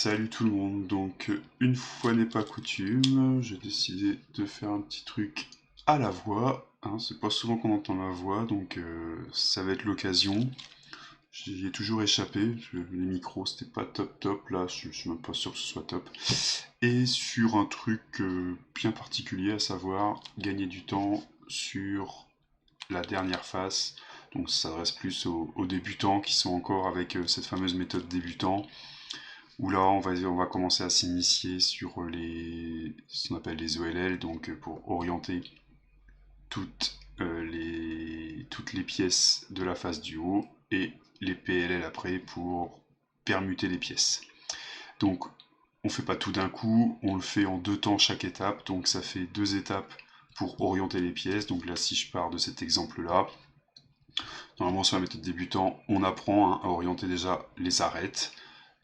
Salut tout le monde, donc une fois n'est pas coutume, j'ai décidé de faire un petit truc à la voix, hein, c'est pas souvent qu'on entend ma voix, donc ça va être l'occasion. J'y ai toujours échappé, les micros c'était pas top, là je suis même pas sûr que ce soit top. Et sur un truc bien particulier, à savoir gagner du temps sur la dernière phase, donc ça s'adresse plus aux débutants qui sont encore avec cette fameuse méthode débutant où là on va commencer à s'initier sur ce qu'on appelle les OLL, donc pour orienter toutes les pièces de la face du haut, et les PLL après pour permuter les pièces. Donc on fait pas tout d'un coup, on le fait en 2 temps chaque étape, donc ça fait 2 étapes pour orienter les pièces. Donc là, si je pars de cet exemple là, normalement sur la méthode débutant, on apprend à orienter déjà les arêtes.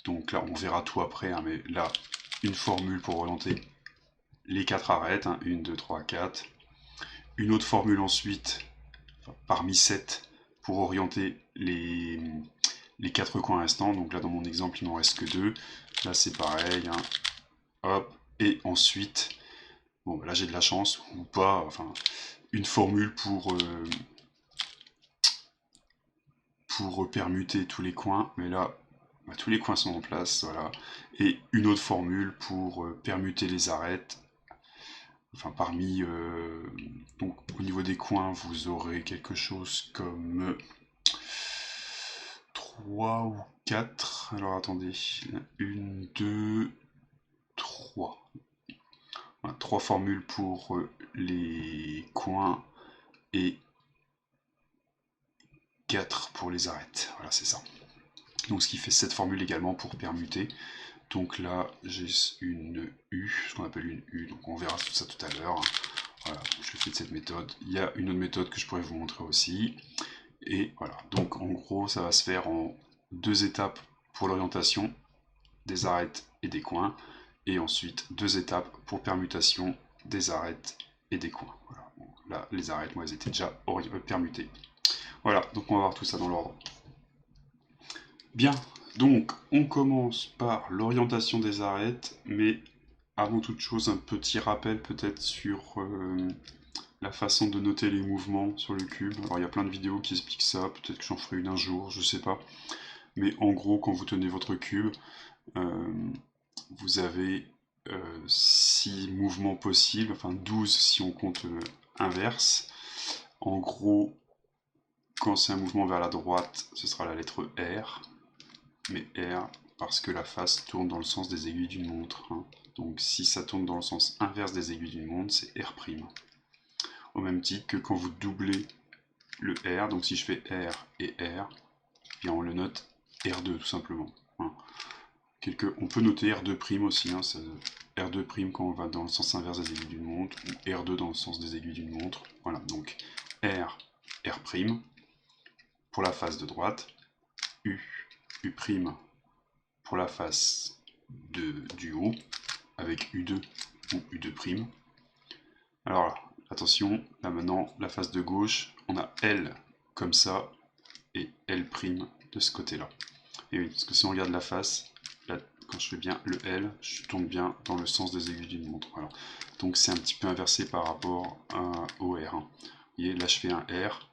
Donc là, on verra tout après, hein, mais là, une formule pour orienter les 4 arêtes, 1, 2, 3, 4. Une autre formule ensuite, enfin, parmi 7, pour orienter les 4 coins restants. Donc là, dans mon exemple, il n'en reste que 2. Là, c'est pareil. Hein. Hop. Et ensuite, bon, là, j'ai de la chance, ou pas, enfin, une formule pour permuter tous les coins. Mais là, tous les coins sont en place, voilà. Et une autre formule pour permuter les arêtes. Enfin, donc, au niveau des coins, vous aurez quelque chose comme 3 ou 4. Alors, attendez. 1, 2, 3. Voilà, 3 formules pour les coins et 4 pour les arêtes. Voilà, c'est ça. Donc, ce qui fait cette formule également pour permuter. Donc là, j'ai une U, ce qu'on appelle une U, donc on verra tout ça tout à l'heure. Voilà, je fais de cette méthode. Il y a une autre méthode que je pourrais vous montrer aussi. Et voilà, donc en gros, ça va se faire en 2 étapes pour l'orientation des arêtes et des coins, et ensuite 2 étapes pour permutation des arêtes et des coins. Voilà. Bon, là, les arêtes, moi, elles étaient déjà permutées. Voilà, donc on va voir tout ça dans l'ordre. Bien, donc on commence par l'orientation des arêtes, mais avant toute chose, un petit rappel peut-être sur la façon de noter les mouvements sur le cube. Alors il y a plein de vidéos qui expliquent ça, peut-être que j'en ferai une un jour, je sais pas. Mais en gros, quand vous tenez votre cube, vous avez 6 mouvements possibles, enfin 12 si on compte inverse. En gros, quand c'est un mouvement vers la droite, ce sera la lettre R, mais R parce que la face tourne dans le sens des aiguilles d'une montre. Hein. Donc si ça tourne dans le sens inverse des aiguilles d'une montre, c'est R'. Au même titre que quand vous doublez le R, donc si je fais R et R, et on le note R2 tout simplement. Hein. On peut noter R2' aussi, hein, R2' quand on va dans le sens inverse des aiguilles d'une montre, ou R2 dans le sens des aiguilles d'une montre. Voilà, donc R, R' pour la face de droite, U, U' pour la face du haut, avec U2 ou U2'. Alors là, attention, là maintenant, la face de gauche, on a L comme ça, et L' de ce côté-là. Et oui, parce que si on regarde la face, là, quand je fais bien le L, je tombe bien dans le sens des aiguilles d'une montre. Voilà. Donc c'est un petit peu inversé par rapport au R. Hein. Vous voyez, là je fais un R,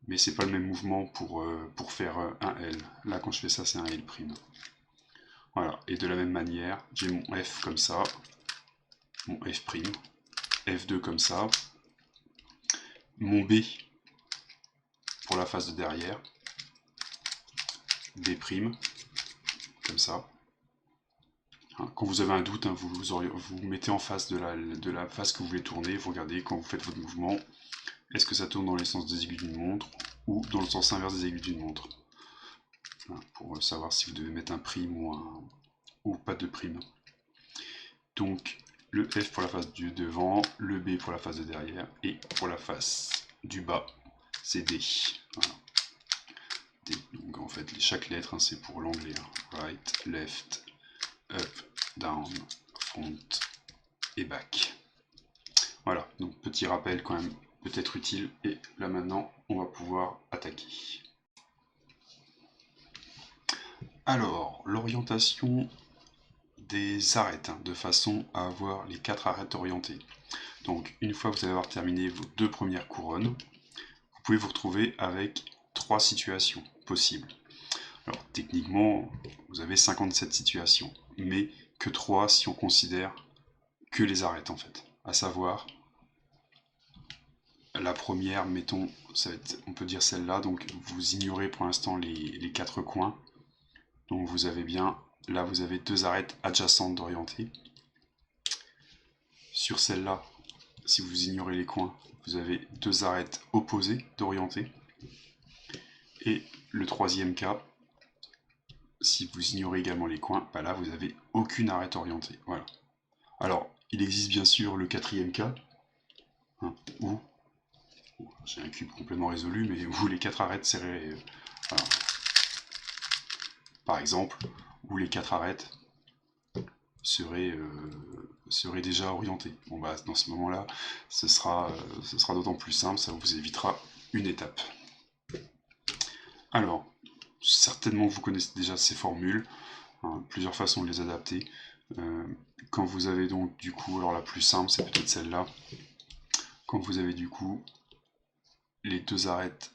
mais c'est pas le même mouvement pour faire un L. Là quand je fais ça, c'est un L'. Voilà, et de la même manière, j'ai mon F comme ça, mon F', F2 comme ça, mon B pour la face de derrière, B', comme ça. Quand vous avez un doute, hein, vous mettez en face de la face que vous voulez tourner, vous regardez quand vous faites votre mouvement, est-ce que ça tourne dans les sens des aiguilles d'une montre ou dans le sens inverse des aiguilles d'une montre, pour savoir si vous devez mettre un prime ou pas de prime. Donc le F pour la face du devant, le B pour la face de derrière, et pour la face du bas, c'est D. Voilà. D. Donc en fait, chaque lettre, hein, c'est pour l'anglais. Hein. Right, left, up, down, front et back. Voilà, donc petit rappel quand même peut-être utile, et là maintenant on va pouvoir attaquer. Alors, l'orientation des arêtes, hein, de façon à avoir les 4 arêtes orientées. Donc une fois que vous allez avoir terminé vos 2 premières couronnes, vous pouvez vous retrouver avec 3 situations possibles. Alors techniquement, vous avez 57 situations, mais que 3 si on considère que les arêtes en fait. À savoir, la première, mettons, ça va être, on peut dire celle-là, donc vous ignorez pour l'instant les 4 coins. Donc vous avez bien, là vous avez 2 arêtes adjacentes d'orienter. Sur celle-là, si vous ignorez les coins, vous avez 2 arêtes opposées d'orienter. Et le troisième cas, si vous ignorez également les coins, bah là vous n'avez aucune arête orientée. Voilà. Alors, il existe bien sûr le quatrième cas, hein, où j'ai un cube complètement résolu, mais où les 4 arêtes seraient, voilà. Par exemple, où les 4 arêtes seraient déjà orientées. Bon bah dans ce moment-là, ce sera d'autant plus simple, ça vous évitera une étape. Alors, certainement vous connaissez déjà ces formules, hein, plusieurs façons de les adapter. Quand vous avez donc du coup, alors la plus simple c'est peut-être celle-là, quand vous avez du coup les deux arêtes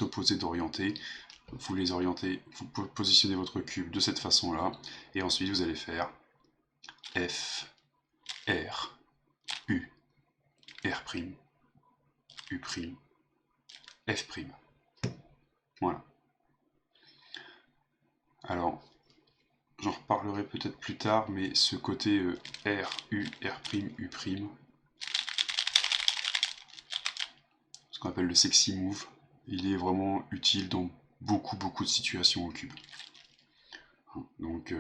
opposées d'orienter, vous les orientez, vous positionnez votre cube de cette façon-là, et ensuite vous allez faire F, R, U, R', U', F'. Voilà. Alors, j'en reparlerai peut-être plus tard, mais ce côté R, U, R', U', ce qu'on appelle le sexy move, il est vraiment utile dans beaucoup de situations au cube. Donc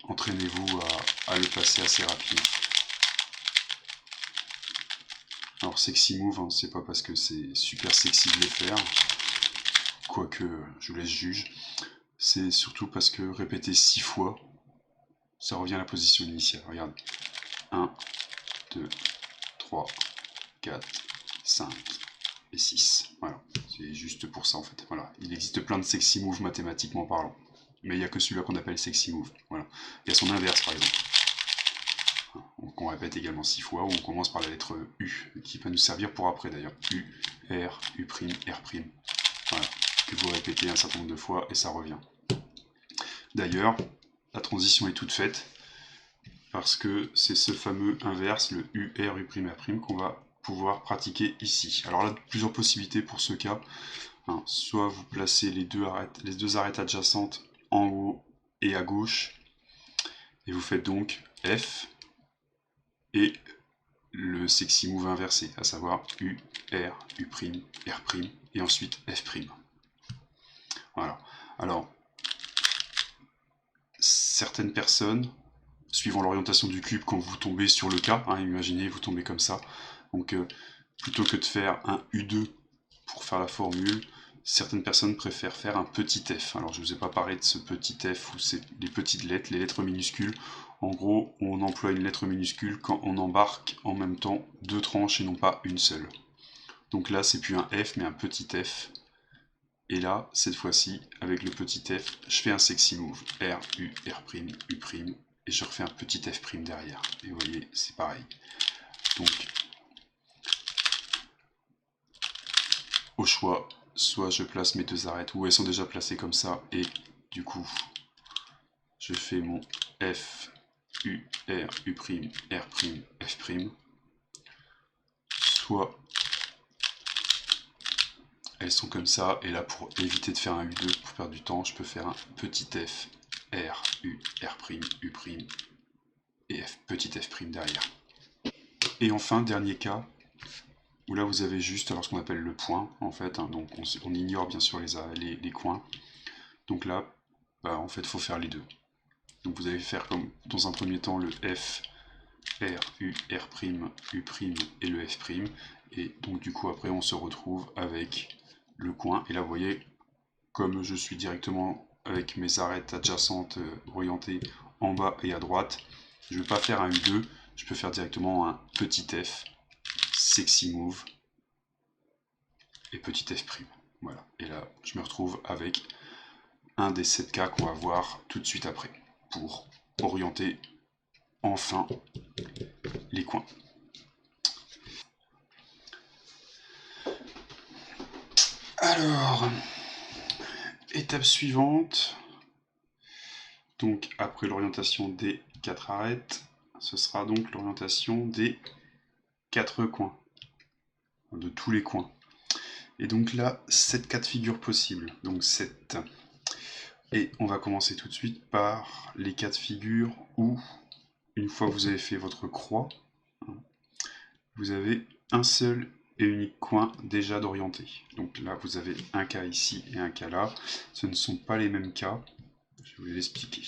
entraînez-vous à le passer assez rapidement. Alors sexy move, hein, c'est pas parce que c'est super sexy de les faire, quoique je vous laisse juge, c'est surtout parce que répéter 6 fois, ça revient à la position initiale. Regarde, 1, 2, 3, 4, 5 et 6. Voilà, c'est juste pour ça en fait. Voilà, il existe plein de sexy moves mathématiquement parlant, mais il n'y a que celui-là qu'on appelle sexy move. Voilà, il y a son inverse par exemple. Donc on répète également 6 fois, ou on commence par la lettre U, qui va nous servir pour après d'ailleurs. U, R, U', R'. Voilà, que vous répétez un certain nombre de fois et ça revient. D'ailleurs, la transition est toute faite, parce que c'est ce fameux inverse, le U, R, U', R', qu'on va pouvoir pratiquer ici. Alors là, plusieurs possibilités pour ce cas. Hein, soit vous placez les deux arêtes adjacentes en haut et à gauche, et vous faites donc F, et le sexy move inversé, à savoir U, R, U', R', et ensuite F'. Voilà. Alors, certaines personnes, suivant l'orientation du cube, quand vous tombez sur le cas, hein, imaginez, vous tombez comme ça, donc plutôt que de faire un U2 pour faire la formule, certaines personnes préfèrent faire un petit f. Alors je ne vous ai pas parlé de ce petit f où c'est les petites lettres, les lettres minuscules. En gros, on emploie une lettre minuscule quand on embarque en même temps 2 tranches et non pas une seule. Donc là, c'est plus un f, mais un petit f. Et là, cette fois-ci, avec le petit f, je fais un sexy move. R, U, R', U', et je refais un petit f' derrière. Et vous voyez, c'est pareil. Donc, au choix, soit je place mes 2 arêtes, ou elles sont déjà placées comme ça, et du coup, je fais mon F, U, R, U', R', F', soit elles sont comme ça, et là pour éviter de faire un U2, pour perdre du temps, je peux faire un petit F, R, U, R', U', et F, petit F' derrière. Et enfin, dernier cas, où là vous avez juste alors ce qu'on appelle le point, en fait, hein, donc on ignore bien sûr les coins. Donc là, bah, en fait, il faut faire les deux. Donc vous allez faire comme dans un premier temps le F, R, U, R', U' et le F'. Et donc du coup après on se retrouve avec le coin. Et là vous voyez, comme je suis directement avec mes arêtes adjacentes orientées en bas et à droite, je ne vais pas faire un U2, je peux faire directement un petit F, sexy move, et petit F'. Voilà. Et là je me retrouve avec un des 7 cas qu'on va voir tout de suite après, pour orienter enfin les coins. Alors, étape suivante, donc après l'orientation des 4 arêtes, ce sera donc l'orientation des 4 coins, de tous les coins. Et donc là, 7 cas de figure possibles, donc 7. Et on va commencer tout de suite par les cas de figure où, une fois que vous avez fait votre croix, vous avez un seul et unique coin déjà d'orienter. Donc là, vous avez un cas ici et un cas là. Ce ne sont pas les mêmes cas. Je vais vous l'expliquer.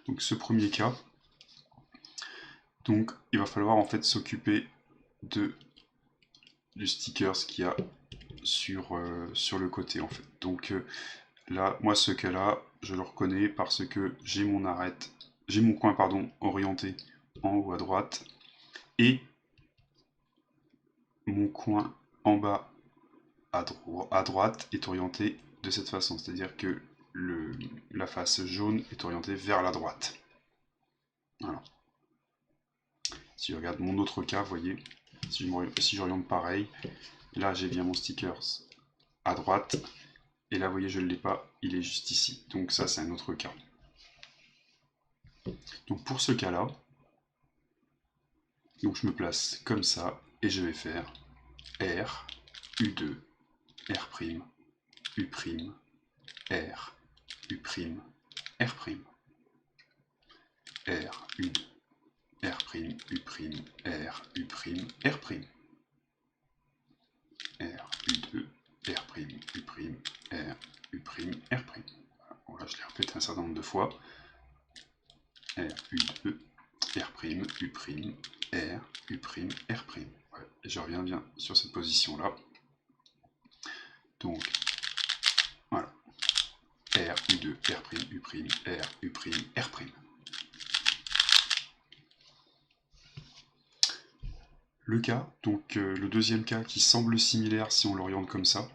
Donc ce premier cas, donc il va falloir en fait s'occuper du sticker qu'il y a sur le côté en fait. Donc là, moi ce cas-là, je le reconnais parce que j'ai mon coin orienté en haut à droite et mon coin en bas à droite est orienté de cette façon, c'est-à-dire que la face jaune est orientée vers la droite. Voilà. Si je regarde mon autre cas, vous voyez, si j'oriente pareil, là j'ai bien mon sticker à droite, et là vous voyez je ne l'ai pas, il est juste ici. Donc ça c'est un autre cas. Donc pour ce cas-là, donc je me place comme ça, et je vais faire R, U2, R', U', R, U', R', R, U2, R', U', R, U', R', R, U2, R', U', R, U', R'. Voilà, je l'ai répété un certain nombre de fois. R, U2, R', U', R, U', R'. Ouais, et je reviens bien sur cette position-là. Donc, voilà. R, U2, R', U', R, U', R'. Le cas, donc le deuxième cas qui semble similaire si on l'oriente comme ça,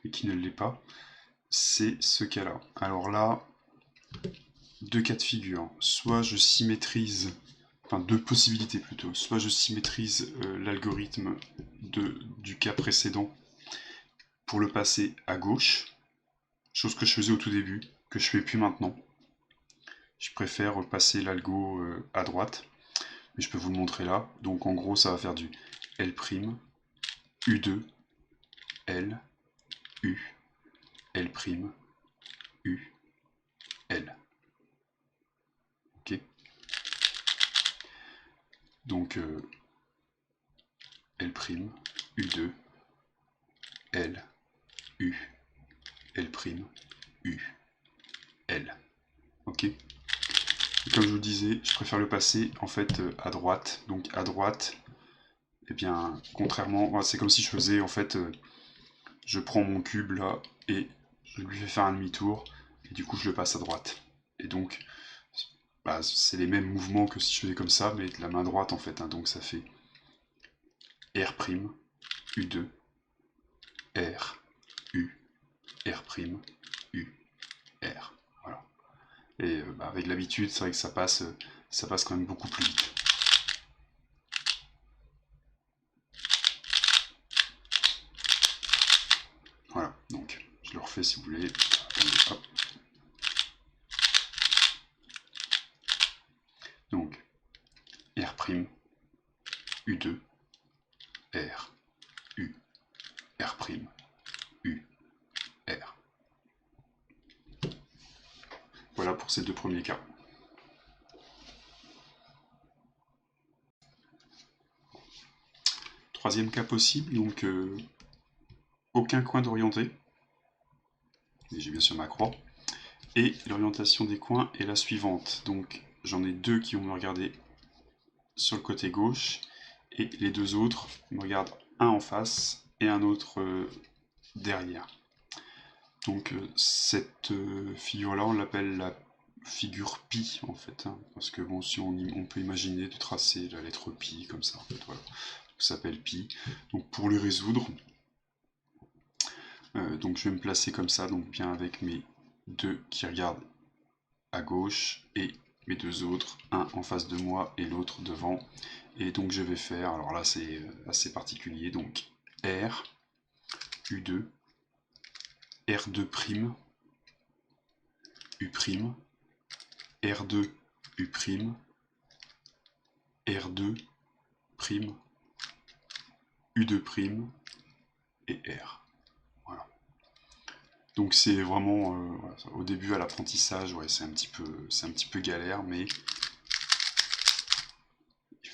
et qui ne l'est pas, c'est ce cas-là. Alors là, deux cas de figure. Soit je symétrise, enfin deux possibilités plutôt, soit je symétrise l'algorithme du cas précédent pour le passer à gauche, chose que je faisais au tout début, que je fais plus maintenant. Je préfère passer l'algo à droite, mais je peux vous le montrer là. Donc en gros ça va faire du L', U2, L, U, L', U, L. Ok. Donc L', U2, L, U, L', U, L. Ok. Et comme je vous le disais, je préfère le passer en fait à droite. Donc à droite, eh bien, contrairement, c'est comme si je faisais en fait, je prends mon cube là et je lui fais faire un demi-tour et du coup je le passe à droite. Et donc, bah, c'est les mêmes mouvements que si je faisais comme ça, mais de la main droite en fait. Hein. Donc ça fait R', U2, R, U, R', U, R. Voilà. Et bah, avec l'habitude, c'est vrai que ça passe quand même beaucoup plus vite. Voilà, donc je le refais si vous voulez. Hop. Donc R', U2, R, U, R', U, R. Voilà pour ces deux premiers cas. Troisième cas possible, donc aucun coin d'orienté. J'ai bien sûr ma croix. Et l'orientation des coins est la suivante. Donc j'en ai deux qui vont me regarder sur le côté gauche et les deux autres me regardent un en face et un autre derrière. Donc cette figure-là, on l'appelle la figure pi en fait, hein, parce que bon, si on peut imaginer de tracer la lettre pi comme ça, en fait, voilà. Ça s'appelle pi. Donc pour les résoudre, donc je vais me placer comme ça, donc bien avec mes deux qui regardent à gauche et mes deux autres, un en face de moi et l'autre devant. Et donc je vais faire, alors là c'est assez particulier, donc R, U2, R2', U', R2, U', R2', U2' et R. Voilà. Donc c'est vraiment, voilà, au début à l'apprentissage, ouais, c'est un petit peu galère, mais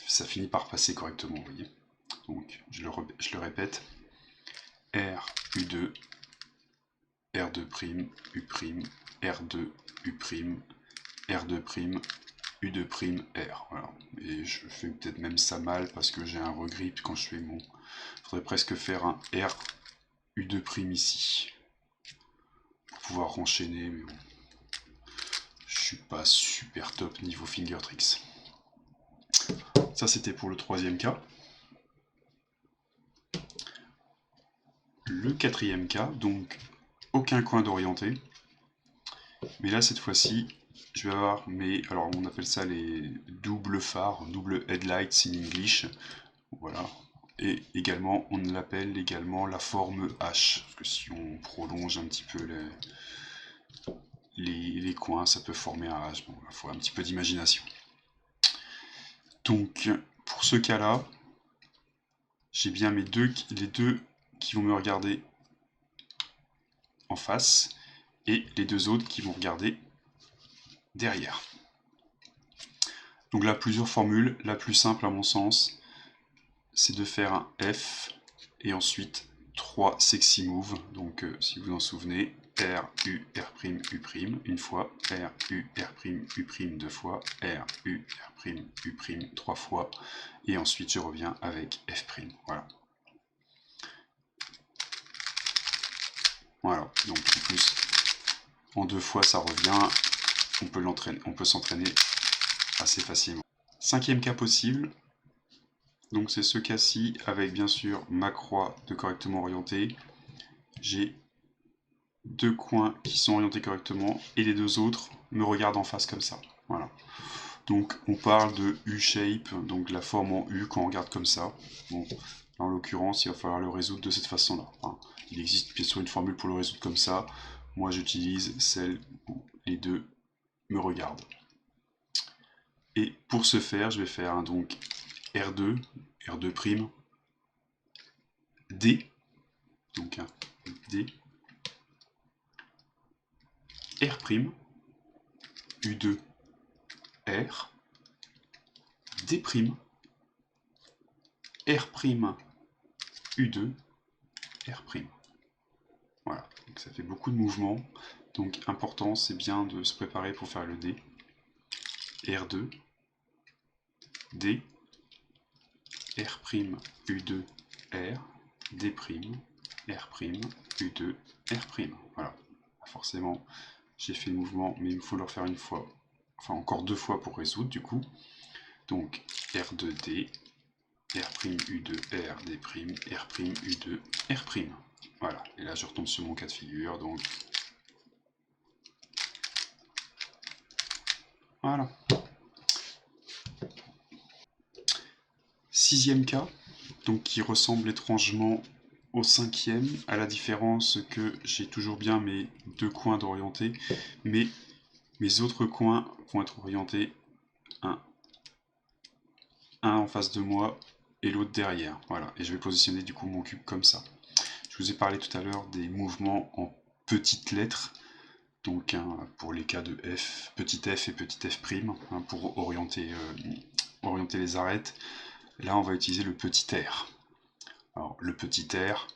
ça finit par passer correctement, vous voyez. Donc je le répète, R, U2, R2', U', R2, U', R2', U2', R. Voilà. Et je fais peut-être même ça mal parce que j'ai un regrip quand je fais mon... Il faudrait presque faire un R, U2' ici. Pour pouvoir enchaîner, mais bon. Je suis pas super top niveau finger tricks. Ça c'était pour le troisième cas. Le quatrième cas, donc aucun coin d'orienté. Mais là cette fois-ci, je vais avoir mes, alors on appelle ça les doubles phares, double headlights in English. Voilà. Et également, on l'appelle également la forme H. Parce que si on prolonge un petit peu les coins, ça peut former un H. Bon, il faut un petit peu d'imagination. Donc, pour ce cas-là, j'ai bien les deux qui vont me regarder en face et les deux autres qui vont regarder derrière. Donc là, plusieurs formules. La plus simple, à mon sens, c'est de faire un F et ensuite 3 sexy moves. Donc, si vous en souvenez, R, U, R', U', une fois, R, U, R', U', deux fois, R, U, R', U', trois fois, et ensuite je reviens avec F'. Voilà. Voilà, donc en plus, en deux fois ça revient, on peut s'entraîner assez facilement. Cinquième cas possible, donc c'est ce cas-ci, avec bien sûr ma croix de correctement orientée. J'ai deux coins qui sont orientés correctement et les deux autres me regardent en face comme ça. Voilà. Donc on parle de U-shape, donc la forme en U quand on regarde comme ça. Bon, en l'occurrence, il va falloir le résoudre de cette façon-là. Enfin, il existe bien sûr une formule pour le résoudre comme ça. Moi j'utilise celle où les deux me regardent. Et pour ce faire, je vais faire donc R2, R2', D, donc un D, R', U2, R, D', R', U2, R'. Voilà, donc ça fait beaucoup de mouvements. Donc important, c'est bien de se préparer pour faire le D. R2, D, R', U2, R, D', R', U2, R'. Voilà, forcément, j'ai fait le mouvement, mais il me faut le refaire une fois, enfin encore deux fois pour résoudre du coup. Donc R2D, R', U2, R, D', R', U2, R'. Voilà, et là je retombe sur mon cas de figure, donc voilà. Sixième cas, donc qui ressemble étrangement au cinquième, à la différence que j'ai toujours bien mes deux coins d'orienté, mais mes autres coins vont être orientés un en face de moi et l'autre derrière. Voilà, et je vais positionner du coup mon cube comme ça. Je vous ai parlé tout à l'heure des mouvements en petites lettres, donc pour les cas de F, petit f et petit f', pour orienter les arêtes. Là, on va utiliser le petit r. Alors, le petit r,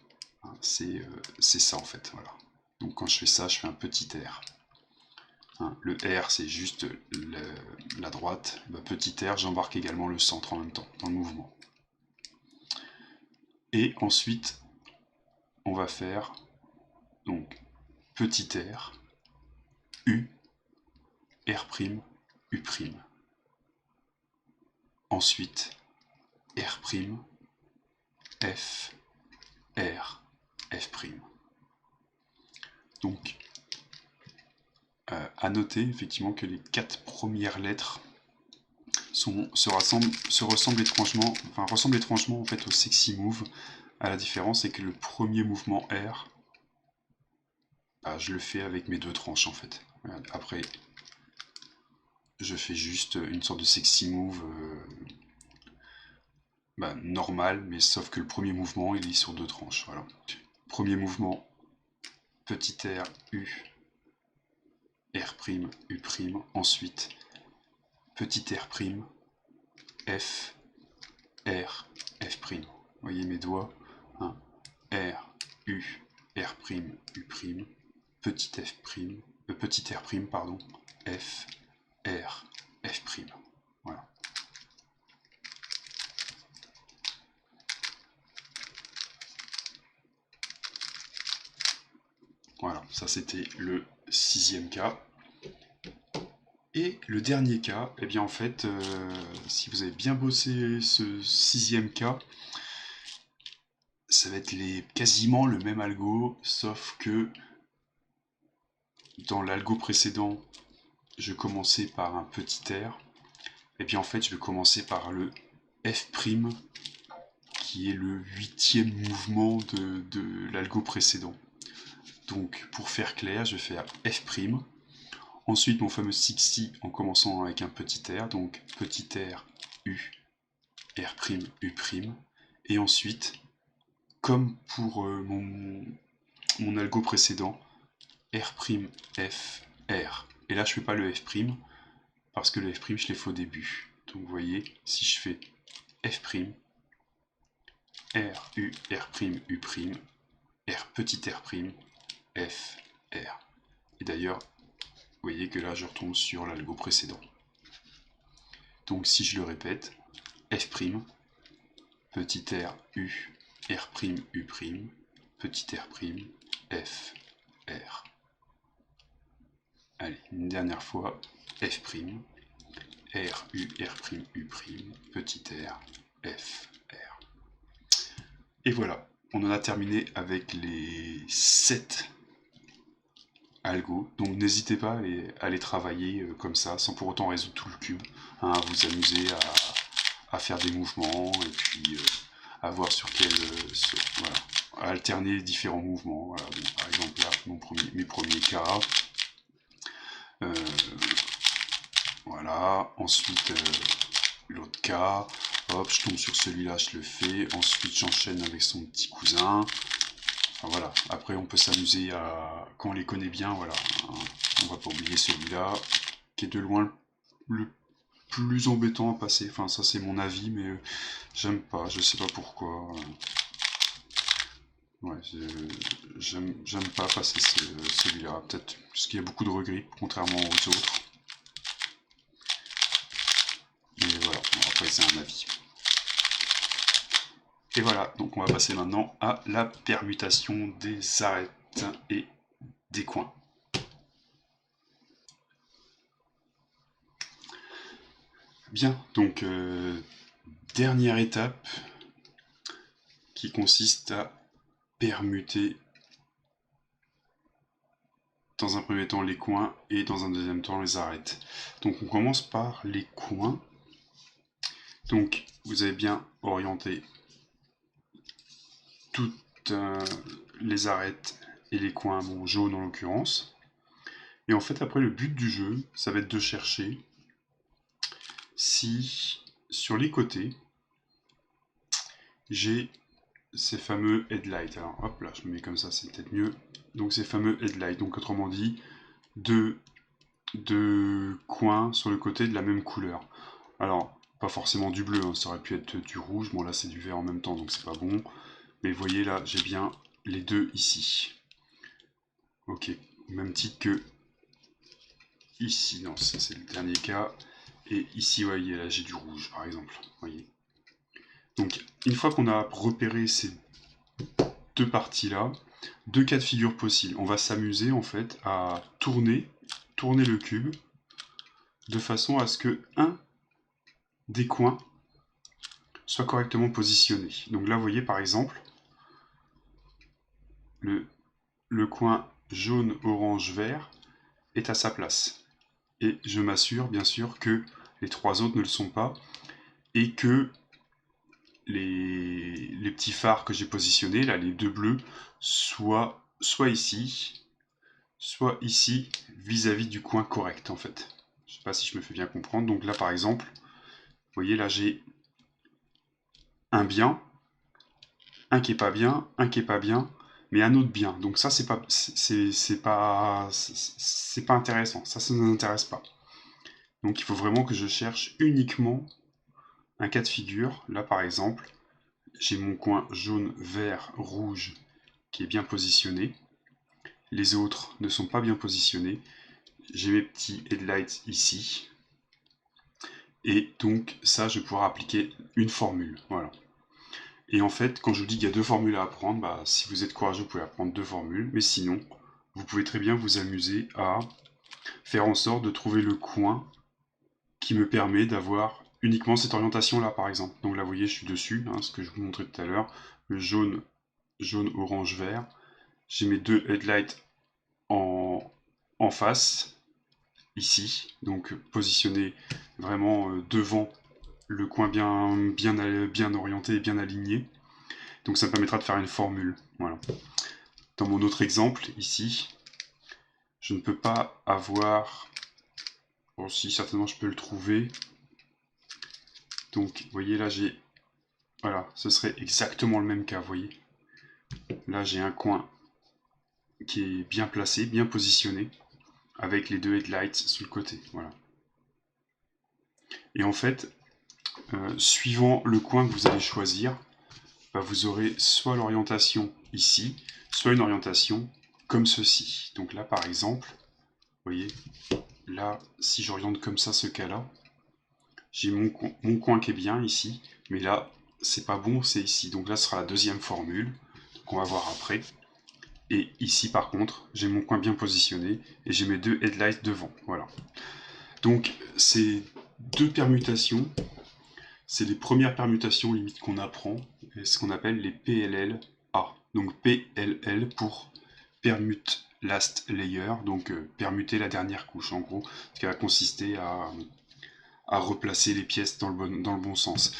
c'est ça en fait. Voilà. Donc, quand je fais ça, je fais un petit r. Le R, c'est juste la droite. Le petit r, j'embarque également le centre en même temps, dans le mouvement. Et ensuite, on va faire donc petit r, U, R', U'. Ensuite, R', F, R, F'. Donc, à noter effectivement que les 4 premières lettres ressemblent étrangement, en fait au sexy move. La différence c'est que le premier mouvement R, bah, je le fais avec mes 2 tranches en fait. Après, je fais juste une sorte de sexy move normal, mais sauf que le premier mouvement il est sur 2 tranches. Voilà. Premier mouvement, petit R, U, R', U', ensuite petit R', F, R, F'. Vous voyez mes doigts, hein. R, U, R', U', petit F', petit R', pardon, F, R, F'. Voilà. Voilà, ça c'était le 6e cas. Et le dernier cas, eh bien en fait, si vous avez bien bossé ce 6e cas, ça va être quasiment le même algo, sauf que dans l'algo précédent, je commençais par un petit R, et bien en fait je vais commencer par le F', qui est le 8e mouvement de l'algo précédent. Donc pour faire clair, je vais faire F', ensuite mon fameux 60 en commençant avec un petit R, donc petit R, U, R', U', et ensuite, comme pour mon algo précédent, R', F, R. Et là je fais pas le F', parce que le F', je l'ai fait au début. Donc vous voyez, si je fais F', R, U, R', U', R, petit R', F, R. Et d'ailleurs, vous voyez que là je retombe sur l'algo précédent. Donc si je le répète, F', petit R, U, R', U', petit R', F, R. Allez, une dernière fois, F', R, U, R', U', petit R, F, R. Et voilà, on en a terminé avec les 7 algos. Donc n'hésitez pas à les travailler comme ça, sans pour autant résoudre tout le cube, hein, à vous amuser à faire des mouvements, et puis à voir sur quel... voilà, à alterner les différents mouvements. Voilà, donc, par exemple là, mes premiers cas. Voilà, ensuite l'autre cas, hop, je tombe sur celui-là, je le fais, ensuite j'enchaîne avec son petit cousin. Enfin, voilà, après on peut s'amuser quand on les connaît bien, voilà, hein. On va pas oublier celui-là, qui est de loin le plus embêtant à passer, enfin ça c'est mon avis, mais j'aime pas, je sais pas pourquoi. Ouais, j'aime pas passer celui-là, peut-être parce qu'il y a beaucoup de regrip, contrairement aux autres. Mais voilà, bon, après c'est un avis. Et voilà, donc on va passer maintenant à la permutation des arêtes et des coins. Bien, donc dernière étape qui consiste à permuter dans un premier temps les coins et dans un deuxième temps les arêtes. Donc on commence par les coins. Donc vous avez bien orienté toutes les arêtes et les coins, bon, jaunes en l'occurrence. Et en fait après le but du jeu, ça va être de chercher si sur les côtés j'ai ces fameux headlights. Alors hop là, je me mets comme ça, c'est peut-être mieux. Donc ces fameux headlights, donc autrement dit, deux coins sur le côté de la même couleur. Alors, pas forcément du bleu, hein, ça aurait pu être du rouge, bon là c'est du vert en même temps, donc c'est pas bon. Mais vous voyez là, j'ai bien les deux ici. Ok, au même titre que ici, non, ça c'est le dernier cas. Et ici, vous voyez, là j'ai du rouge par exemple, voyez. Donc, une fois qu'on a repéré ces deux parties-là, deux cas de figure possibles, on va s'amuser en fait à tourner le cube de façon à ce que un des coins soit correctement positionné. Donc là, vous voyez par exemple, le coin jaune, orange, vert est à sa place. Et je m'assure bien sûr que les 3 autres ne le sont pas, et que les petits phares que j'ai positionnés, là, les 2 bleus, soit ici, soit ici, vis-à-vis du coin correct en fait. Je sais pas si je me fais bien comprendre. Donc là par exemple, vous voyez là j'ai un bien, un qui est pas bien, un qui est pas bien, mais un autre bien. Donc ça c'est pas intéressant. Ça ne nous intéresse pas. Donc il faut vraiment que je cherche uniquement un cas de figure. Là par exemple, j'ai mon coin jaune, vert, rouge qui est bien positionné. Les autres ne sont pas bien positionnés. J'ai mes petits headlights ici. Et donc ça, je vais pouvoir appliquer une formule. Voilà. Et en fait, quand je vous dis qu'il y a 2 formules à apprendre, bah, si vous êtes courageux, vous pouvez apprendre 2 formules. Mais sinon, vous pouvez très bien vous amuser à faire en sorte de trouver le coin qui me permet d'avoir uniquement cette orientation-là, par exemple. Donc là, vous voyez, je suis dessus, hein, ce que je vous montrais tout à l'heure. Le jaune, orange, vert. J'ai mes 2 headlights en face, ici. Donc positionné vraiment devant le coin bien orienté et bien aligné. Donc ça me permettra de faire une formule. Voilà. Dans mon autre exemple, ici, je ne peux pas avoir... Bon, si, certainement je peux le trouver. Donc, vous voyez, là j'ai... Voilà, ce serait exactement le même cas, vous voyez. Là j'ai un coin qui est bien placé, bien positionné, avec les 2 headlights sur le côté. Voilà. Et en fait, suivant le coin que vous allez choisir, bah, vous aurez soit l'orientation ici, soit une orientation comme ceci. Donc là, par exemple, vous voyez, là, si j'oriente comme ça ce cas-là, j'ai mon coin qui est bien ici, mais là, c'est pas bon, c'est ici. Donc là, ce sera la deuxième formule qu'on va voir après. Et ici, par contre, j'ai mon coin bien positionné et j'ai mes 2 headlights devant. Voilà. Donc, ces 2 permutations, c'est les premières permutations limite qu'on apprend, ce qu'on appelle les PLL-A. Donc PLL pour permute last layer, donc permuter la dernière couche en gros, ce qui va consister à replacer les pièces dans le bon sens.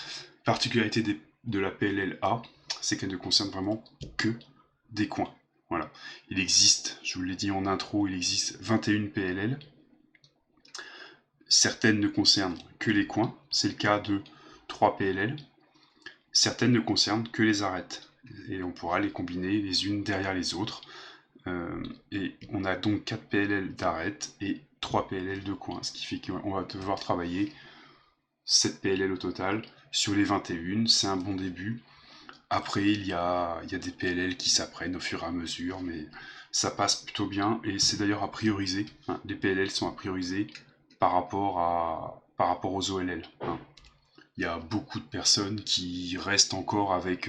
Particularité de la PLL-A, c'est qu'elle ne concerne vraiment que des coins. Voilà. Il existe, je vous l'ai dit en intro, il existe 21 PLL. Certaines ne concernent que les coins, c'est le cas de 3 PLL. Certaines ne concernent que les arêtes, et on pourra les combiner les unes derrière les autres. Et on a donc 4 PLL d'arêtes et 3 PLL de coins, ce qui fait qu'on va devoir travailler 7 PLL au total sur les 21, c'est un bon début. Après, il y a des PLL qui s'apprennent au fur et à mesure, mais ça passe plutôt bien, et c'est d'ailleurs à prioriser. Hein. Les PLL sont à prioriser par rapport aux OLL. Hein. Il y a beaucoup de personnes qui restent encore avec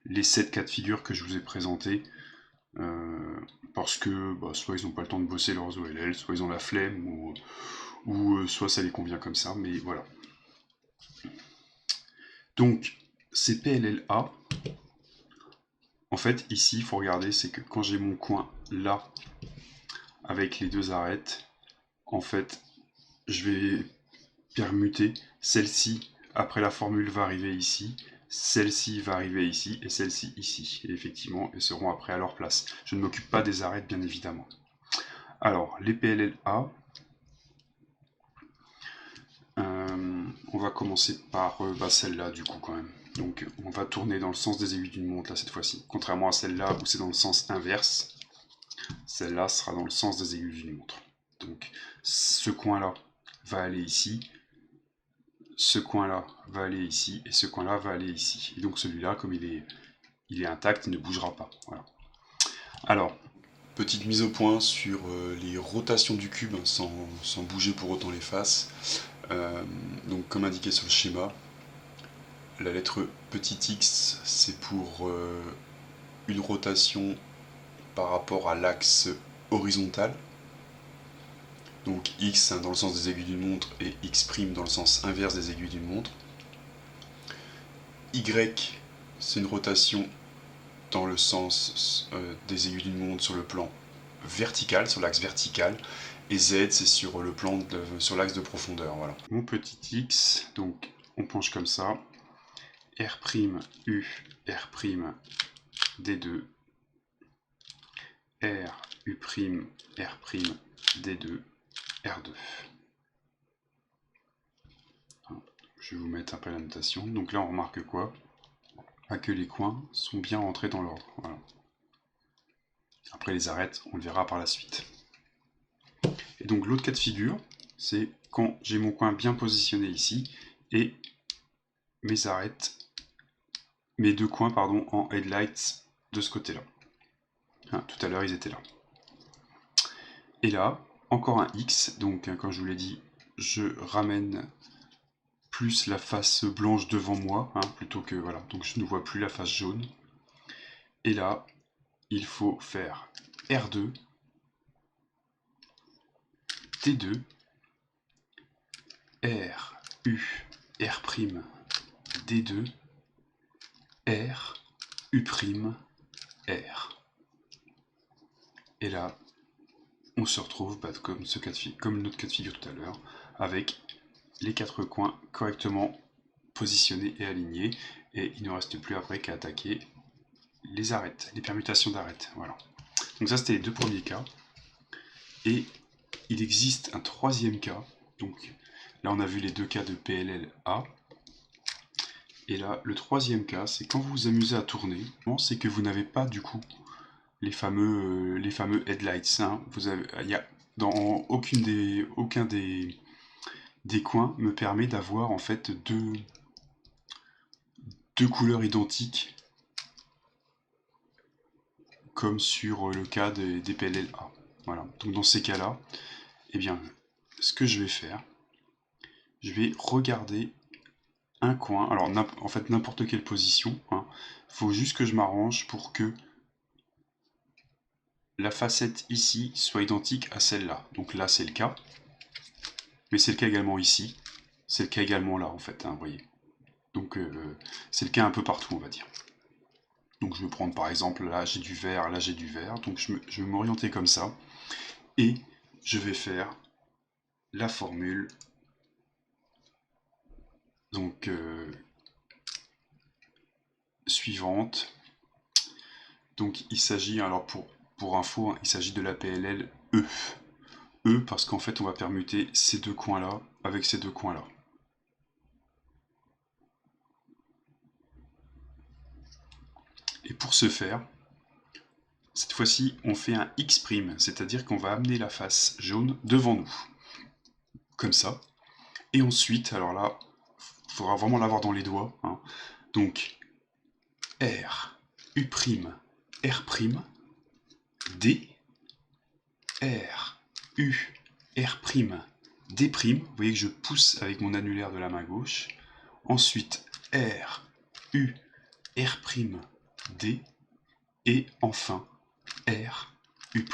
les 7 cas de figure que je vous ai présentés, parce que soit ils n'ont pas le temps de bosser leurs OLL, soit ils ont la flemme, ou soit ça les convient comme ça, mais voilà. Donc, ces PLL-A, en fait, ici, il faut regarder, c'est que quand j'ai mon coin là, avec les 2 arêtes, en fait, je vais permuter. Celle-ci, après la formule, va arriver ici, celle-ci va arriver ici, et celle-ci ici. Et effectivement, elles seront après à leur place. Je ne m'occupe pas des arêtes, bien évidemment. Alors, les PLL-A, on va commencer par celle-là, du coup, quand même. Donc, on va tourner dans le sens des aiguilles d'une montre, là, cette fois-ci. Contrairement à celle-là, où c'est dans le sens inverse, celle-là sera dans le sens des aiguilles d'une montre. Donc, ce coin-là va aller ici, ce coin-là va aller ici, et ce coin-là va aller ici. Et donc, celui-là, comme il est intact, il ne bougera pas. Voilà. Alors, petite mise au point sur les rotations du cube, sans bouger pour autant les faces. Donc, comme indiqué sur le schéma, la lettre petit x, c'est pour une rotation par rapport à l'axe horizontal. Donc x dans le sens des aiguilles d'une montre et x' dans le sens inverse des aiguilles d'une montre. Y, c'est une rotation dans le sens des aiguilles d'une montre sur le plan vertical, sur l'axe vertical, et Z c'est sur le plan sur l'axe de profondeur. Voilà. Mon petit X, donc on penche comme ça, R', U, R', D2, R, U', R', D2, R2. Je vais vous mettre un peu la notation. Donc là on remarque quoi? Que les coins sont bien rentrés dans l'ordre. Voilà. Après les arêtes, on le verra par la suite. Et donc l'autre cas de figure, c'est quand j'ai mon coin bien positionné ici et mes arêtes, mes deux coins pardon, en headlights de ce côté-là. Hein, tout à l'heure ils étaient là. Et là, encore un X, donc comme je vous l'ai dit, je ramène plus la face blanche devant moi, hein, plutôt que voilà, donc je ne vois plus la face jaune. Et là, il faut faire R2, T2, R, U, R', D2, R, U', R. Et là, on se retrouve comme notre cas de figure tout à l'heure, avec les quatre coins correctement positionnés et alignés, et il ne reste plus après qu'à attaquer les arêtes, les permutations d'arêtes. Voilà. Donc ça c'était les deux premiers cas. Et il existe un troisième cas. Donc là on a vu les deux cas de PLL-A. Et là le troisième cas, c'est quand vous vous amusez à tourner, c'est que vous n'avez pas du coup les fameux headlights. Hein. Aucun des coins me permet d'avoir en fait deux couleurs identiques comme sur le cas des PLL-A. Voilà. Donc dans ces cas-là, eh bien, ce que je vais faire, je vais regarder un coin, alors en fait n'importe quelle position, hein. Faut juste que je m'arrange pour que la facette ici soit identique à celle-là. Donc là c'est le cas, mais c'est le cas également ici, c'est le cas également là en fait, hein, vous voyez. Donc c'est le cas un peu partout on va dire. Donc je vais prendre par exemple, là j'ai du vert, là j'ai du vert, donc je vais m'orienter comme ça, et je vais faire la formule, donc suivante. Donc il s'agit, alors pour info, hein, il s'agit de la PLL E. E parce qu'en fait on va permuter ces deux coins là avec ces deux coins là. Et pour ce faire, cette fois-ci on fait un X', c'est-à-dire qu'on va amener la face jaune devant nous. Comme ça. Et ensuite, alors là, il faudra vraiment l'avoir dans les doigts. Hein. Donc R, U', R', D, R, U, R', D'. Vous voyez que je pousse avec mon annulaire de la main gauche. Ensuite R, U, R', D. Et enfin R, U',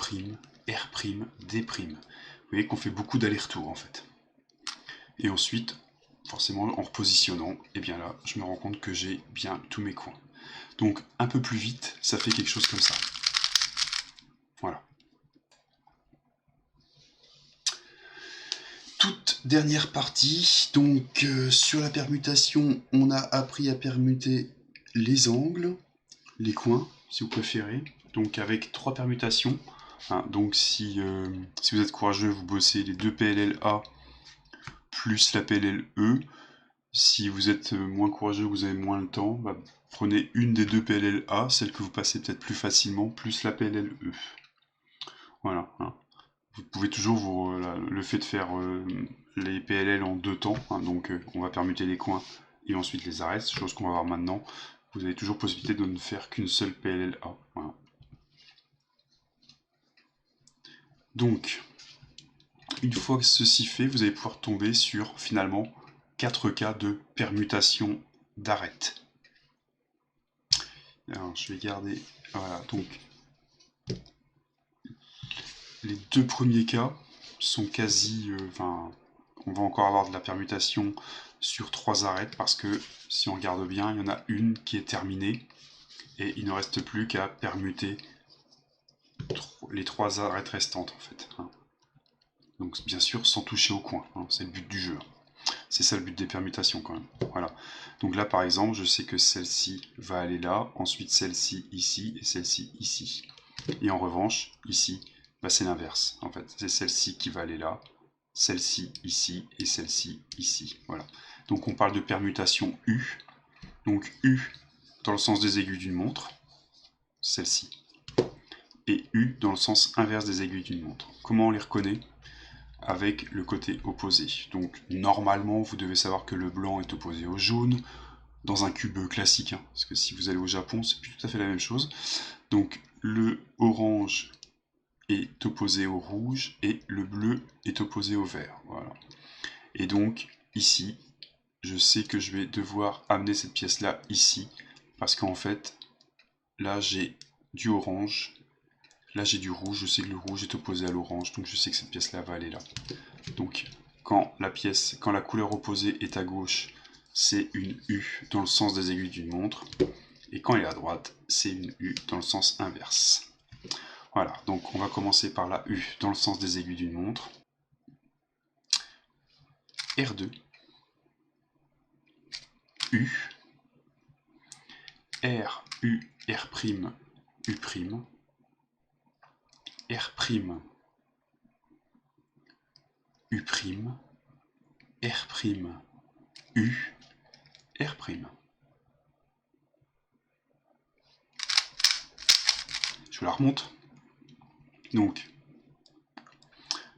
R', D'. Vous voyez qu'on fait beaucoup d'allers-retours en fait. Et ensuite, forcément en repositionnant, et bien là, je me rends compte que j'ai bien tous mes coins. Donc un peu plus vite, ça fait quelque chose comme ça. Voilà. Toute dernière partie, donc sur la permutation, on a appris à permuter les angles, les coins, si vous préférez, donc avec 3 permutations. Hein, donc si vous êtes courageux, vous bossez les deux PLL-A plus la PLL-E. Si vous êtes moins courageux, vous avez moins le temps, bah, prenez une des deux PLL-A, celle que vous passez peut-être plus facilement, plus la PLL-E. Voilà. Hein. Vous pouvez toujours le fait de faire les PLL en 2 temps, hein, donc on va permuter les coins et ensuite les arêtes, chose qu'on va voir maintenant. Vous avez toujours possibilité de ne faire qu'une seule PLL-A. Voilà. Donc, une fois que ceci fait, vous allez pouvoir tomber sur finalement 4 cas de permutation d'arêtes. Alors, je vais garder, voilà, donc les deux premiers cas sont quasi, on va encore avoir de la permutation sur 3 arêtes parce que si on regarde bien, il y en a une qui est terminée et il ne reste plus qu'à permuter les 3 arêtes restantes en fait. Hein. Donc bien sûr sans toucher au coin, hein, c'est le but du jeu. C'est ça le but des permutations quand même. Voilà. Donc là par exemple, je sais que celle-ci va aller là, ensuite celle-ci ici et celle-ci ici. Et en revanche, ici, bah, c'est l'inverse. En fait, c'est celle-ci qui va aller là, celle-ci ici et celle-ci ici. Voilà. Donc on parle de permutation U. Donc U dans le sens des aiguilles d'une montre, celle-ci. Et U dans le sens inverse des aiguilles d'une montre. Comment on les reconnaît? Avec le côté opposé. Donc normalement, vous devez savoir que le blanc est opposé au jaune, dans un cube classique, hein, parce que si vous allez au Japon, c'est plus tout à fait la même chose. Donc le orange est opposé au rouge et le bleu est opposé au vert. Voilà. Et donc ici, je sais que je vais devoir amener cette pièce-là ici, parce qu'en fait, là j'ai du orange, là j'ai du rouge, je sais que le rouge est opposé à l'orange, donc je sais que cette pièce-là va aller là. Donc quand la couleur opposée est à gauche, c'est une U dans le sens des aiguilles d'une montre, et quand elle est à droite, c'est une U dans le sens inverse. Voilà, donc on va commencer par la U dans le sens des aiguilles d'une montre. R2, U, R, U, R', U', R', U', R', U, R'. Je la remonte. Donc,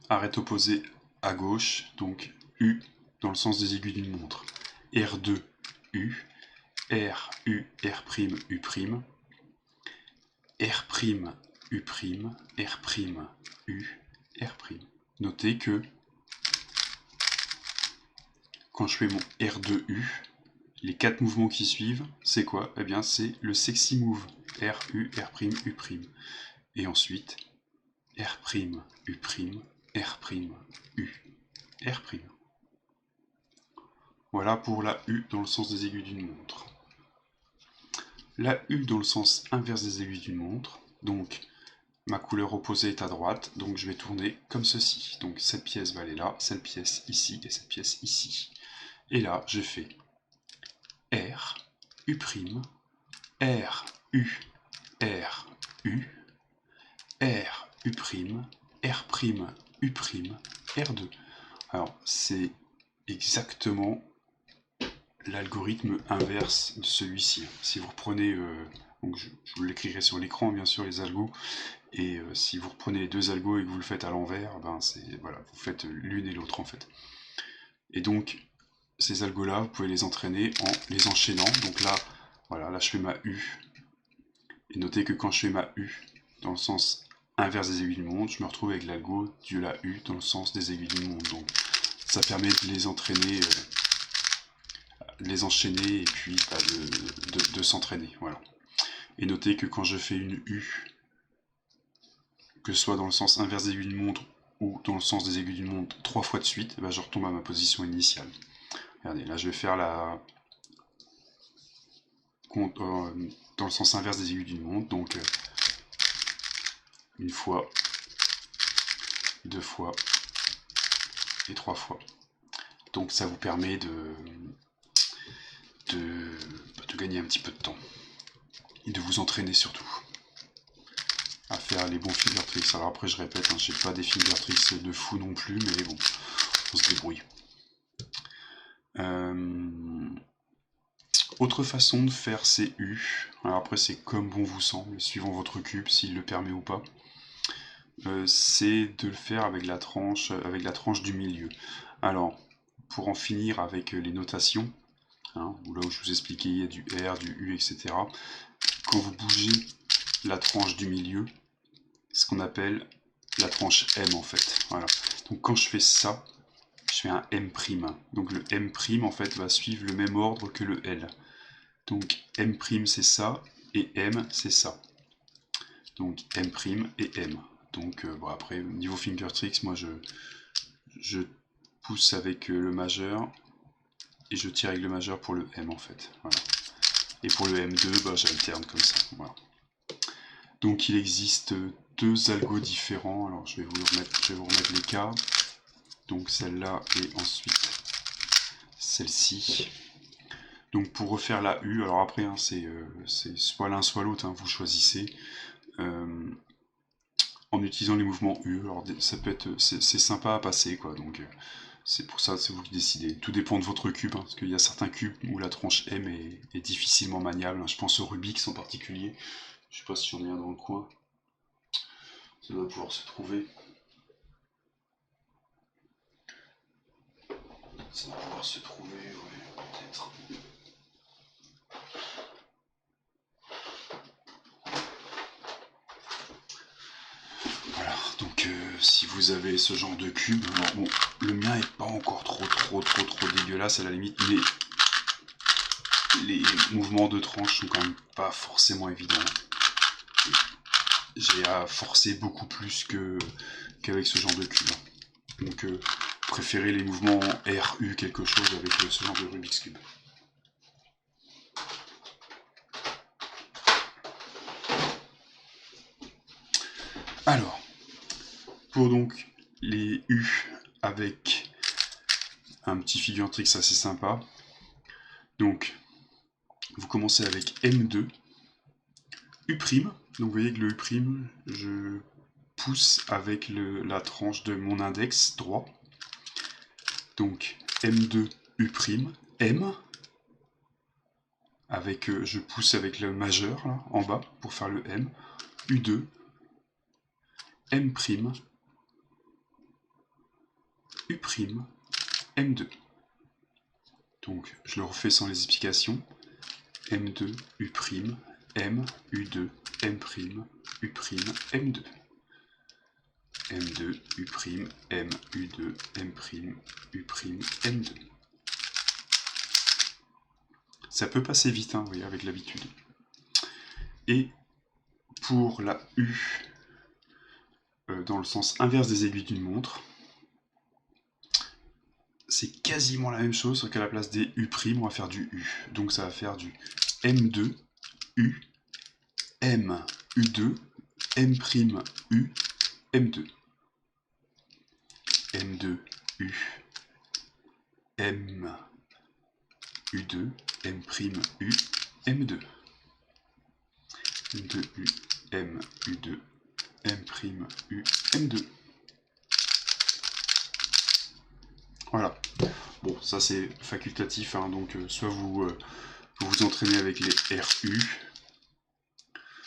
arête opposée à gauche, donc U dans le sens des aiguilles d'une montre. R2, U, R, U, R', U', R', U', R', U, R'. Notez que quand je fais mon R2U, les 4 mouvements qui suivent, c'est quoi? Eh bien, c'est le sexy move. R, U, R', U'. Et ensuite, R', U', R', U, R'. Voilà pour la U dans le sens des aiguilles d'une montre. La U dans le sens inverse des aiguilles d'une montre, donc ma couleur opposée est à droite, donc je vais tourner comme ceci. Donc cette pièce va aller là, cette pièce ici et cette pièce ici. Et là, je fais R, U', R, U, R, U, R, U', R', U', R2. Alors, c'est exactement l'algorithme inverse de celui-ci. Si vous reprenez, donc je vous l'écrirai sur l'écran bien sûr les algos, et si vous reprenez les 2 algos et que vous le faites à l'envers, ben voilà, vous faites l'une et l'autre en fait. Et donc ces algos là, vous pouvez les entraîner en les enchaînant. Donc là, voilà, là je fais ma U, et notez que quand je fais ma U dans le sens inverse des aiguilles d'une montre, je me retrouve avec l'algo de la U dans le sens des aiguilles d'une montre. Donc ça permet de les entraîner, de les enchaîner et puis bah, de s'entraîner. Voilà. Et notez que quand je fais une U, que ce soit dans le sens inverse des aiguilles d'une montre ou dans le sens des aiguilles d'une montre 3 fois de suite, bah, je retombe à ma position initiale. Regardez, là je vais faire la dans le sens inverse des aiguilles d'une montre, donc une fois, 2 fois et 3 fois. Donc ça vous permet de gagner un petit peu de temps et de vous entraîner surtout à faire les bons finger tricks. Alors après je répète, hein, je sais pas des finger tricks de fou non plus, mais bon, on se débrouille. Autre façon de faire ces U, alors après c'est comme bon vous semble, suivant votre cube, s'il le permet ou pas, c'est de le faire avec la tranche du milieu. Alors, pour en finir avec les notations, hein, là où je vous expliquais, il y a du R, du U, etc. Quand vous bougez la tranche du milieu, ce qu'on appelle la tranche M en fait. Voilà. Donc quand je fais ça, je fais un M'. Donc le M' en fait va suivre le même ordre que le L. Donc M' c'est ça, et M c'est ça. Donc M' et M. Donc bon, après, niveau finger tricks, moi je pousse avec le majeur, et je tire avec le majeur pour le M en fait. Voilà. Et pour le M2, bah, j'alterne comme ça. Voilà. Donc il existe deux algos différents. Alors je vais vous remettre les cas. Donc celle-là et ensuite celle-ci. Donc pour refaire la U, alors après hein, c'est soit l'un soit l'autre, hein, vous choisissez. En utilisant les mouvements U, alors ça peut être, c'est sympa à passer quoi, donc c'est pour ça, c'est vous qui décidez. Tout dépend de votre cube, hein, parce qu'il y a certains cubes où la tranche M est difficilement maniable, hein. Je pense au Rubik's en particulier. Je sais pas si j'en ai un dans le coin. Ça doit pouvoir se trouver. Ça va pouvoir se trouver, ouais, peut-être. Voilà, donc si vous avez ce genre de cube, alors bon, le mien est pas encore trop dégueulasse à la limite, mais les mouvements de tranche sont quand même pas forcément évidents. J'ai à forcer beaucoup plus qu'avec ce genre de cube. Donc préférez les mouvements RU quelque chose avec ce genre de Rubik's Cube. Alors, pour donc les U avec un petit figuratrix assez sympa, donc vous commencez avec M2, U', donc vous voyez que le U', je pousse avec la tranche de mon index droit, donc M2, U', M, avec, je pousse avec le majeur là, en bas pour faire le M, U2, M', U', M2. Donc je le refais sans les explications. M2, U', M, U2, M', U', M2. M2, U', M, U2, M', U', M2. Ça peut passer vite, hein, vous voyez, avec l'habitude. Et pour la U, dans le sens inverse des aiguilles d'une montre, c'est quasiment la même chose, sauf qu'à la place des U', on va faire du U. Donc ça va faire du M2, U, M, U2, M', U, M2. M2, U, M, U2, M', U, M2. M2, U, M, U2, M', U, M2. Voilà. Bon, ça c'est facultatif, hein, donc soit vous vous entraînez avec les RU,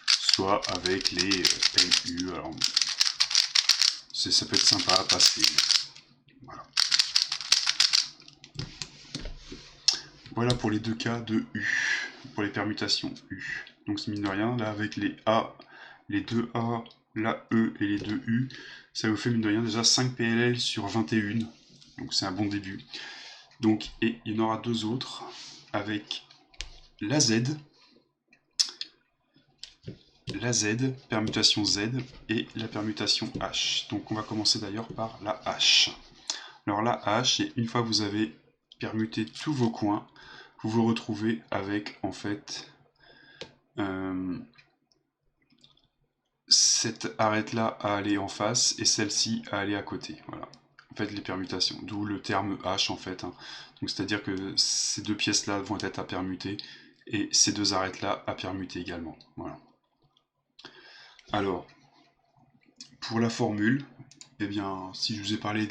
soit avec les MU. Alors, ça peut être sympa à passer. Voilà. Voilà pour les deux cas de U, pour les permutations U. Donc c'est mine de rien, là avec les A, les deux A, la E et les deux U, ça vous fait mine de rien déjà 5 PLL sur 21. Donc c'est un bon début. Donc, et il y en aura deux autres avec la Z, permutation Z et la permutation H. Donc on va commencer d'ailleurs par la H. Alors la H, et une fois que vous avez permuté tous vos coins, vous vous retrouvez avec en fait cette arête-là à aller en face et celle-ci à aller à côté. Voilà. En fait, les permutations, d'où le terme H en fait. Hein. Donc c'est-à-dire que ces deux pièces-là vont être à permuter et ces deux arêtes-là à permuter également. Voilà. Alors, pour la formule, eh bien, si je vous ai parlé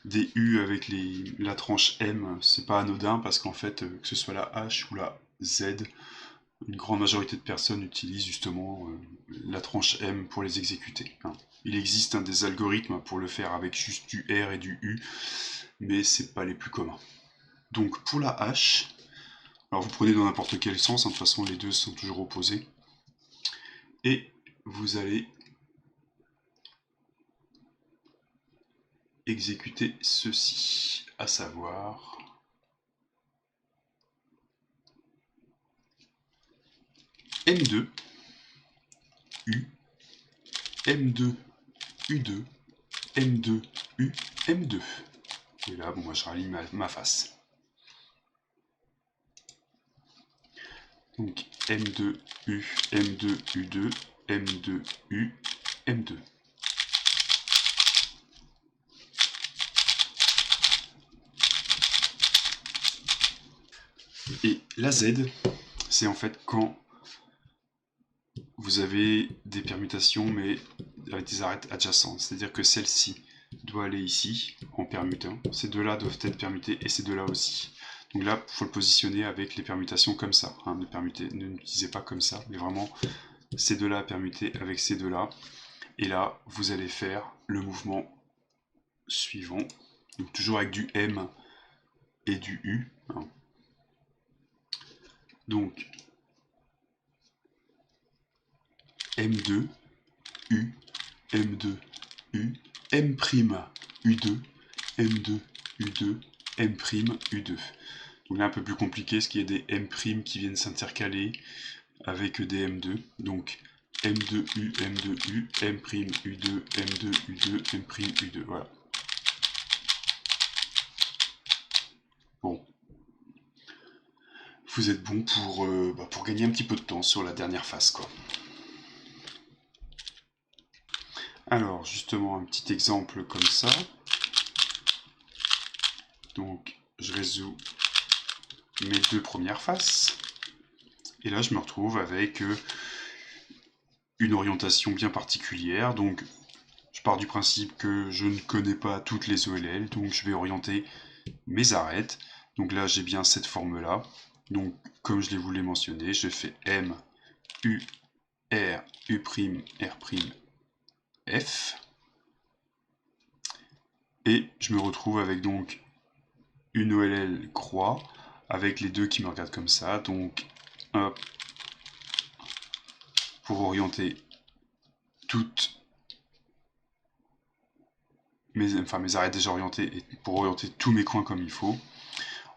des U avec la tranche M, c'est pas anodin parce qu'en fait, que ce soit la H ou la Z, une grande majorité de personnes utilisent justement la tranche M pour les exécuter. Hein. Il existe des algorithmes pour le faire avec juste du R et du U, mais c'est pas les plus communs. Donc pour la H, alors vous prenez dans n'importe quel sens, hein, de toute façon les deux sont toujours opposés, et vous allez exécuter ceci, à savoir M2, U, M2, U2, M2, U, M2. Et là, bon, moi je rallie ma face. Donc M2, U, M2, U2, M2, U, M2. Et la Z, c'est en fait quand vous avez des permutations mais avec des arêtes adjacentes. C'est-à-dire que celle-ci doit aller ici en permutant. Ces deux-là doivent être permutés et ces deux-là aussi. Donc là, il faut le positionner avec les permutations comme ça. Hein, ne l'utilisez pas comme ça, mais vraiment ces deux-là à permuter avec ces deux-là. Et là, vous allez faire le mouvement suivant. Donc toujours avec du M et du U. Hein. Donc M2, U, M2, U, M', U2, M2, U2, M', U2. Donc là, un peu plus compliqué, ce qui est des M' qui viennent s'intercaler avec des M2. Donc M2U, M2U, M', U2, M2, U2, M', U2. Voilà. Bon. Vous êtes bon pour gagner un petit peu de temps sur la dernière phase, quoi. Alors, justement, un petit exemple comme ça. Donc, je résous mes deux premières faces. Et là, je me retrouve avec une orientation bien particulière. Donc, je pars du principe que je ne connais pas toutes les OLL, donc je vais orienter mes arêtes. Donc là, j'ai bien cette forme-là. Donc, comme je l'ai mentionné, je fais M, U, R, U', R', F. Et je me retrouve avec donc une OLL croix, avec les deux qui me regardent comme ça. Donc, hop, pour orienter toutes mes arêtes déjà orientées et pour orienter tous mes coins comme il faut.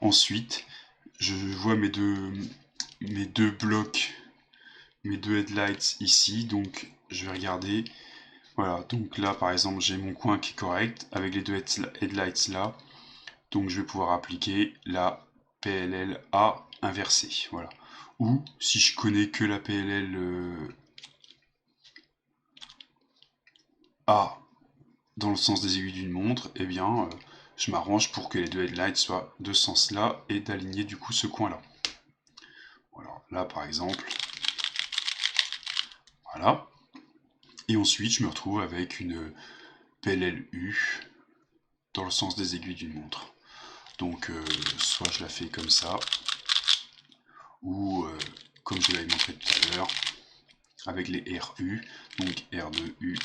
Ensuite, je vois mes deux blocs, mes deux headlights ici, donc je vais regarder. Voilà, donc là par exemple j'ai mon coin qui est correct avec les deux headlights là, donc je vais pouvoir appliquer la PLL A inversée. Voilà. Ou si je connais que la PLL A dans le sens des aiguilles d'une montre, eh bien je m'arrange pour que les deux headlights soient de ce sens là et d'aligner du coup ce coin là. Voilà, là par exemple, voilà. Et ensuite je me retrouve avec une PLLU dans le sens des aiguilles d'une montre. Donc soit je la fais comme ça, ou comme je l'avais montré tout à l'heure, avec les RU, donc R2U,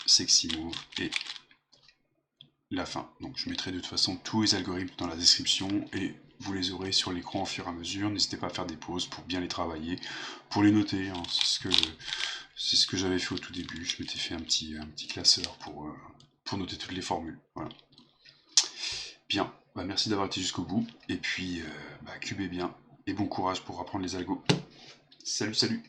Sexy Move et la fin. Donc je mettrai de toute façon tous les algorithmes dans la description et vous les aurez sur l'écran au fur et à mesure. N'hésitez pas à faire des pauses pour bien les travailler, pour les noter. Hein. C'est ce que j'avais fait au tout début. Je m'étais fait un petit classeur pour noter toutes les formules. Voilà. Bien, bah merci d'avoir été jusqu'au bout. Et puis, cubez bien. Et bon courage pour apprendre les algos. Salut, salut!